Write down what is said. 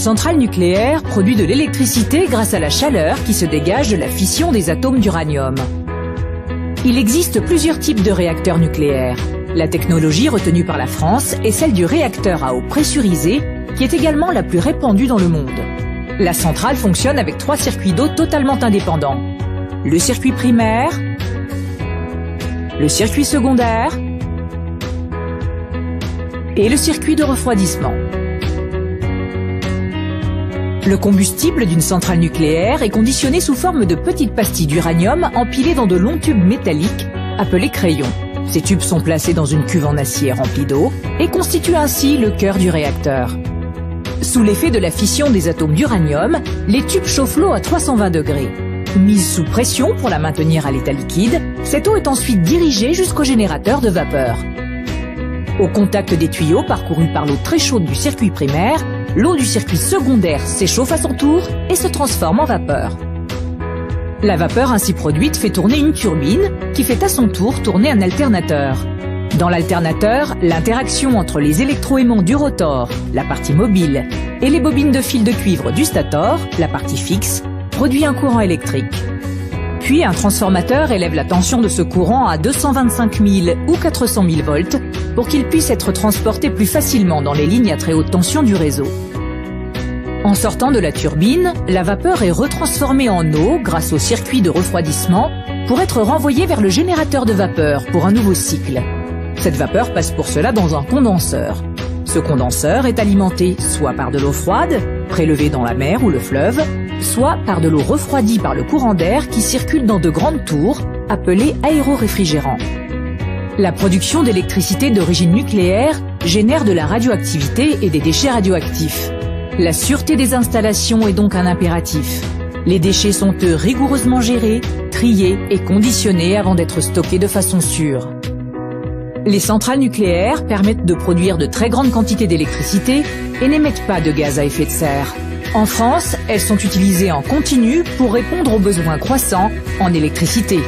centrale nucléaire produit de l'électricité grâce à la chaleur qui se dégage de la fission des atomes d'uranium. Il existe plusieurs types de réacteurs nucléaires. La technologie retenue par la France est celle du réacteur à eau pressurisée, qui est également la plus répandue dans le monde. La centrale fonctionne avec 3 circuits d'eau totalement indépendants. Le circuit primaire, le circuit secondaire et le circuit de refroidissement. Le combustible d'une centrale nucléaire est conditionné sous forme de petites pastilles d'uranium empilées dans de longs tubes métalliques appelés crayons. Ces tubes sont placés dans une cuve en acier remplie d'eau et constituent ainsi le cœur du réacteur. Sous l'effet de la fission des atomes d'uranium, les tubes chauffent l'eau à 320 degrés. Mise sous pression pour la maintenir à l'état liquide, cette eau est ensuite dirigée jusqu'au générateur de vapeur. Au contact des tuyaux parcourus par l'eau très chaude du circuit primaire, l'eau du circuit secondaire s'échauffe à son tour et se transforme en vapeur. La vapeur ainsi produite fait tourner une turbine qui fait à son tour tourner un alternateur. Dans l'alternateur, l'interaction entre les électroaimants du rotor, la partie mobile, et les bobines de fil de cuivre du stator, la partie fixe, produit un courant électrique. Puis un transformateur élève la tension de ce courant à 225 000 ou 400 000 volts pour qu'il puisse être transporté plus facilement dans les lignes à très haute tension du réseau. En sortant de la turbine, la vapeur est retransformée en eau grâce au circuit de refroidissement pour être renvoyée vers le générateur de vapeur pour un nouveau cycle. Cette vapeur passe pour cela dans un condenseur. Ce condenseur est alimenté soit par de l'eau froide, prélevée dans la mer ou le fleuve, soit par de l'eau refroidie par le courant d'air qui circule dans de grandes tours, appelées aéroréfrigérants. La production d'électricité d'origine nucléaire génère de la radioactivité et des déchets radioactifs. La sûreté des installations est donc un impératif. Les déchets sont rigoureusement gérés, triés et conditionnés avant d'être stockés de façon sûre. Les centrales nucléaires permettent de produire de très grandes quantités d'électricité et n'émettent pas de gaz à effet de serre. En France, elles sont utilisées en continu pour répondre aux besoins croissants en électricité.